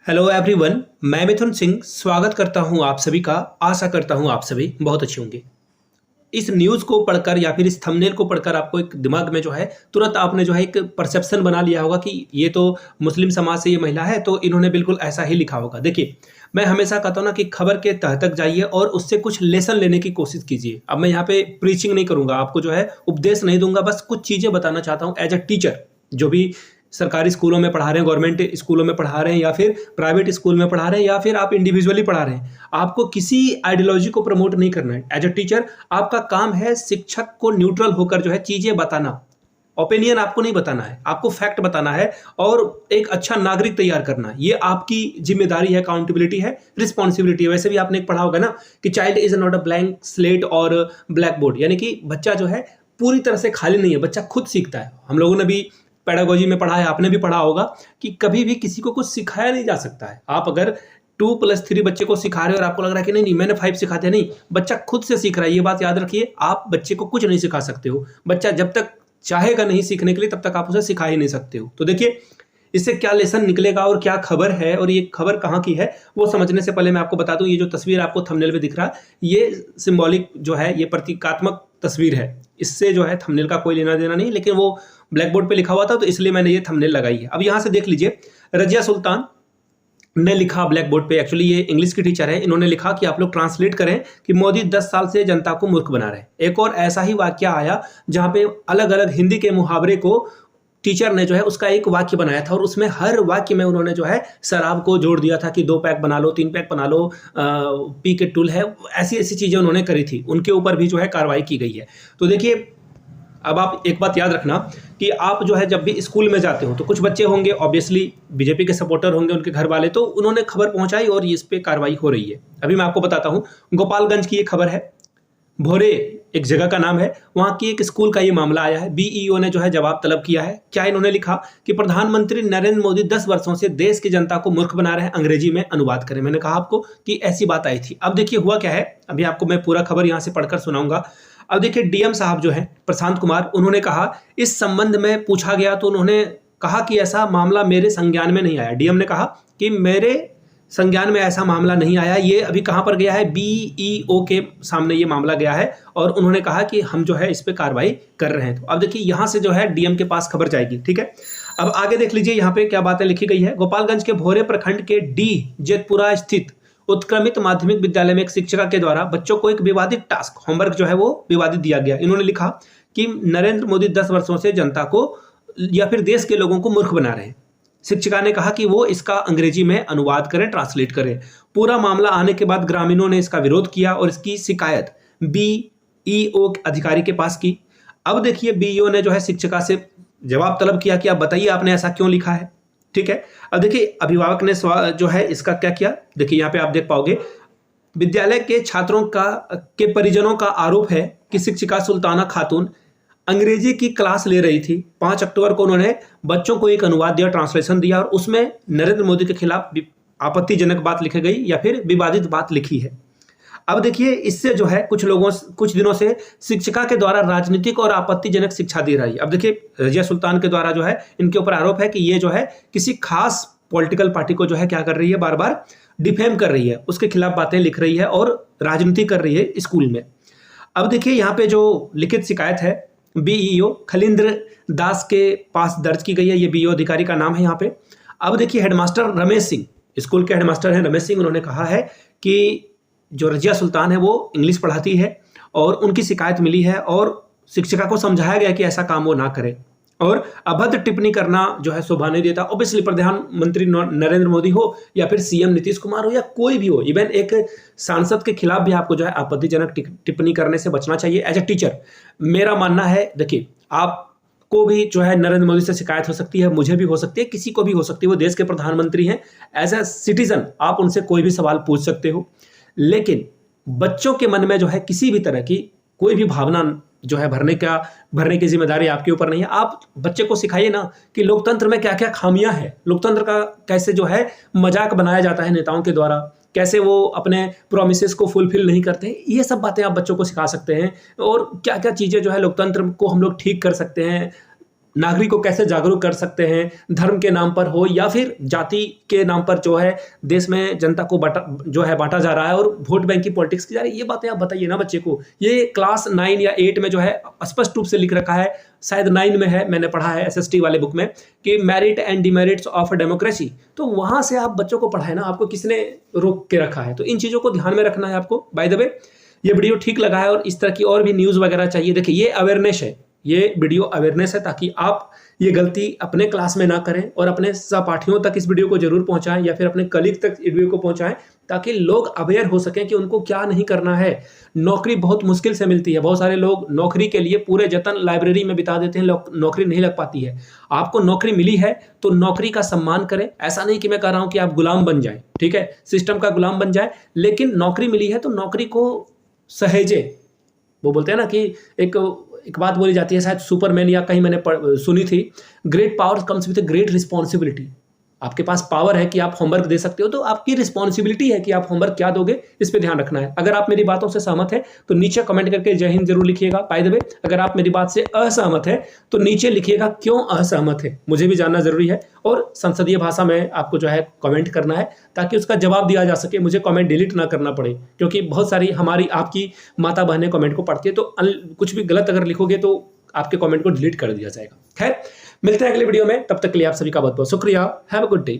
Hello everyone, मैं मिथुन सिंह स्वागत करता हूं आप सभी का। आशा करता हूं आप सभी बहुत अच्छे होंगे। इस न्यूज़ को पढ़कर या फिर इस थंबनेल को पढ़कर आपको एक दिमाग में जो है तुरंत आपने जो है एक परसेप्शन बना लिया होगा कि ये तो मुस्लिम समाज से ये महिला है तो इन्होंने बिल्कुल ऐसा ही लिखा होगा। देखिए, मैं हमेशा कहता हूँ ना कि खबर के तह तक जाइए और उससे कुछ लेसन लेने की कोशिश कीजिए। अब मैं यहाँ पे प्रीचिंग नहीं करूँगा, आपको जो है उपदेश नहीं दूंगा, बस कुछ चीज़ें बताना चाहता हूँ एज अ टीचर। जो भी सरकारी स्कूलों में पढ़ा रहे हैं, गवर्नमेंट स्कूलों में पढ़ा रहे हैं या फिर प्राइवेट स्कूल में पढ़ा रहे हैं या फिर आप इंडिविजुअली पढ़ा रहे हैं, आपको किसी आइडियोलॉजी को प्रमोट नहीं करना है। एज अ टीचर आपका काम है शिक्षक को न्यूट्रल होकर जो है चीज़ें बताना। ओपिनियन आपको नहीं बताना है, आपको फैक्ट बताना है और एक अच्छा नागरिक तैयार करना है। ये आपकी जिम्मेदारी है, अकाउंटेबिलिटी है, रिस्पॉन्सिबिलिटी है। वैसे भी आपने एक पढ़ा होगा ना कि child is not a blank slate और ब्लैक बोर्ड, यानी कि बच्चा जो है पूरी तरह से खाली नहीं है, बच्चा खुद सीखता है। हम लोगों ने भी पेडागोजी में पढ़ा है, आपने भी पढ़ा होगा कि कभी भी किसी को कुछ सिखाया नहीं जा सकता है। आप अगर 2+3 बच्चे को सिखा रहे हो और आपको लग रहा है कि नहीं नहीं मैंने 5 सिखाते हैं, नहीं, बच्चा खुद से सीख रहा है। ये बात याद रखिए, आप बच्चे को कुछ नहीं सिखा सकते हो। बच्चा जब तक चाहेगा नहीं सीखने के लिए तब तक आप उसे सिखा ही नहीं सकते हो। तो देखिए, इससे क्या लेसन निकलेगा और क्या खबर है और ये खबर कहाँ की है वो समझने से पहले मैं आपको बता दूं, ये जो तस्वीर आपको थंबनेल पे दिख रहा है ये सिंबॉलिक जो है, ये प्रतीकात्मक तस्वीर है। इससे जो है थंबनेल का कोई लेना देना नहीं, लेकिन वो ब्लैक बोर्ड पे लिखा हुआ था तो इसलिए मैंने ये थंबनेल लगाई है। अब यहाँ से देख लीजिए, रजिया सुल्तान ने लिखा ब्लैक बोर्ड पे, एक्चुअली ये इंग्लिश की टीचर है, इन्होंने लिखा कि आप लोग ट्रांसलेट करें कि मोदी 10 साल से जनता को मूर्ख बना रहे हैं। एक और ऐसा ही वाक्य आया जहां पे अलग अलग हिंदी के मुहावरे को टीचर ने जो है उसका एक वाक्य बनाया था और उसमें हर वाक्य में उन्होंने जो है शराब को जोड़ दिया था कि 2 पैक बना लो, 3 पैक बना लो, पी के टूल है, ऐसी ऐसी चीजें उन्होंने करी थी। उनके ऊपर भी जो है कार्रवाई की गई है। तो देखिए, अब आप एक बात याद रखना कि आप जो है जब भी स्कूल में जाते हो तो कुछ बच्चे होंगे ऑब्वियसली बीजेपी के सपोर्टर होंगे, उनके घर वाले, तो उन्होंने खबर पहुंचाई और इस पे कार्रवाई हो रही है। अभी मैं आपको बताता हूं, गोपालगंज की ये खबर है, भोरे एक जगह का नाम है, वहां की एक स्कूल का ये मामला आया है। बीईओ ने जो है जवाब तलब किया है। क्या इन्होंने लिखा कि प्रधानमंत्री नरेंद्र मोदी 10 वर्षों से देश की जनता को मूर्ख बना रहे हैं, अंग्रेजी में अनुवाद करें। मैंने कहा आपको कि ऐसी बात आई थी। अब देखिए हुआ क्या है, अभी आपको मैं पूरा खबर यहां से पढ़कर सुनाऊंगा। अब देखिए, डीएम साहब जो है प्रशांत कुमार, उन्होंने कहा, इस संबंध में पूछा गया तो उन्होंने कहा कि ऐसा मामला मेरे संज्ञान में नहीं आया। डीएम ने कहा कि मेरे संज्ञान में ऐसा मामला नहीं आया। ये अभी कहां पर गया है, बीईओ के सामने ये मामला गया है और उन्होंने कहा कि हम जो है इस पे कार्रवाई कर रहे हैं। तो अब देखिए, यहां से जो है डीएम के पास खबर जाएगी। ठीक है, अब आगे देख लीजिए यहाँ पे क्या बातें लिखी गई है। गोपालगंज के भोरे प्रखंड के डी जेतपुरा स्थित उत्क्रमित माध्यमिक विद्यालय में एक शिक्षिका के द्वारा बच्चों को एक विवादित टास्क, होमवर्क जो है वो विवादित दिया गया। इन्होंने लिखा कि नरेंद्र मोदी 10 वर्षों से जनता को या फिर देश के लोगों को मूर्ख बना रहे हैं। शिक्षिका ने कहा कि वो इसका अंग्रेजी में अनुवाद करें, ट्रांसलेट करें। पूरा मामला आने के बाद ग्रामीणों ने इसका विरोध किया और इसकी शिकायत बीईओ अधिकारी के पास की। अब देखिए, बीईओ ने जो है शिक्षिका से जवाब तलब किया कि आप बताइए आपने ऐसा क्यों लिखा है। ठीक है, अब देखिए अभिभावक ने जो है इसका क्या किया, देखिए यहाँ पे आप देख पाओगे, विद्यालय के छात्रों के परिजनों का आरोप है कि शिक्षिका सुल्ताना खातून अंग्रेजी की क्लास ले रही थी। 5 अक्टूबर को उन्होंने बच्चों को एक अनुवाद दिया, ट्रांसलेशन दिया और उसमें नरेंद्र मोदी के खिलाफ आपत्तिजनक बात लिखी गई या फिर विवादित बात लिखी है। अब देखिए, इससे जो है कुछ दिनों से शिक्षिका के द्वारा राजनीतिक और आपत्तिजनक शिक्षा दी रही है। अब देखिए, रजिया सुल्तान के द्वारा जो है इनके ऊपर आरोप है कि ये जो है किसी खास पॉलिटिकल पार्टी को जो है क्या कर रही है, बार बार डिफेम कर रही है, उसके खिलाफ बातें लिख रही है और राजनीति कर रही है स्कूल में। अब देखिए, यहाँ पे जो लिखित शिकायत है बीईओ खलींद्र दास के पास दर्ज की गई है। ये बीईओ अधिकारी का नाम है यहाँ पे। अब देखिए, हेडमास्टर रमेश सिंह, स्कूल के हेडमास्टर हैं रमेश सिंह, उन्होंने कहा है कि जो रजिया सुल्तान है वो इंग्लिश पढ़ाती है और उनकी शिकायत मिली है और शिक्षिका को समझाया गया कि ऐसा काम वो ना करे और अभद्र टिप्पणी करना जो है शोभा नहीं देता। ऑब्वियसली प्रधानमंत्री नरेंद्र मोदी हो या फिर सीएम नीतीश कुमार हो या कोई भी हो, इवन एक सांसद के खिलाफ भी आपको जो है आपत्तिजनक टिप्पणी करने से बचना चाहिए। एज ए टीचर मेरा मानना है, देखिए आपको भी जो है नरेंद्र मोदी से शिकायत हो सकती है, मुझे भी हो सकती है, किसी को भी हो सकती है, वो देश के प्रधानमंत्री हैं। एज ए सिटीजन आप उनसे कोई भी सवाल पूछ सकते हो, लेकिन बच्चों के मन में जो है किसी भी तरह की कोई भी भावना जो है भरने की जिम्मेदारी आपके ऊपर नहीं है। आप बच्चे को सिखाइए ना कि लोकतंत्र में क्या क्या खामियां हैं, लोकतंत्र का कैसे जो है मजाक बनाया जाता है नेताओं के द्वारा, कैसे वो अपने प्रोमिसेस को फुलफिल नहीं करते हैं। ये सब बातें आप बच्चों को सिखा सकते हैं और क्या क्या चीज़ें जो है लोकतंत्र को हम लोग ठीक कर सकते हैं, नागरिक को कैसे जागरूक कर सकते हैं, धर्म के नाम पर हो या फिर जाति के नाम पर जो है देश में जनता को बांटा जा रहा है और वोट बैंक की पॉलिटिक्स की जा रही है। ये बातें आप बताइए ना बच्चे को। ये क्लास 9 या 8 में जो है स्पष्ट रूप से लिख रखा है, शायद 9 में है, मैंने पढ़ा है एसएसटी वाले बुक में, कि merit and demerits of democracy. तो वहां से आप बच्चों को पढ़ाए ना, आपको किसने रोक के रखा है? तो इन चीजों को ध्यान में रखना है आपको। बाय द वे, ये वीडियो ठीक लगा है और इस तरह की और भी न्यूज वगैरह चाहिए, देखिए ये अवेयरनेस है, ये वीडियो अवेयरनेस है, ताकि आप ये गलती अपने क्लास में ना करें और अपने सहपाठियों तक इस वीडियो को जरूर पहुंचाएं या फिर अपने कलीग तक इस वीडियो को पहुंचाएं, ताकि लोग अवेयर हो सकें कि उनको क्या नहीं करना है। नौकरी बहुत मुश्किल से मिलती है, बहुत सारे लोग नौकरी के लिए पूरे जतन लाइब्रेरी में बिता देते हैं, नौकरी नहीं लग पाती है। आपको नौकरी मिली है तो नौकरी का सम्मान करें। ऐसा नहीं कि मैं कह रहा हूं कि आप गुलाम बन जाएं, ठीक है, सिस्टम का गुलाम बन जाए, लेकिन नौकरी मिली है तो नौकरी को सहेजे। वो बोलते हैं ना कि एक बात बोली जाती है, शायद सुपरमैन या कहीं मैंने सुनी थी, great power comes with great responsibility. आपके पास पावर है कि आप होमवर्क दे सकते हो, तो आपकी रिस्पॉन्सिबिलिटी है कि आप होमवर्क क्या दोगे, इस पे ध्यान रखना है। अगर आप मेरी बातों से सहमत है तो नीचे कमेंट करके जय हिंद जरूर लिखिएगा। बाय द वे, अगर आप मेरी बात से असहमत है तो नीचे लिखिएगा क्यों असहमत है, मुझे भी जानना जरूरी है। और संसदीय भाषा में आपको जो है कमेंट करना है ताकि उसका जवाब दिया जा सके, मुझे कमेंट डिलीट ना करना पड़े, क्योंकि बहुत सारी हमारी आपकी माता बहनें कमेंट को पढ़ती है, तो कुछ भी गलत अगर लिखोगे तो आपके कमेंट को डिलीट कर दिया जाएगा। खैर, मिलते हैं अगले वीडियो में, तब तक के लिए आप सभी का बहुत बहुत शुक्रिया। Have a good day.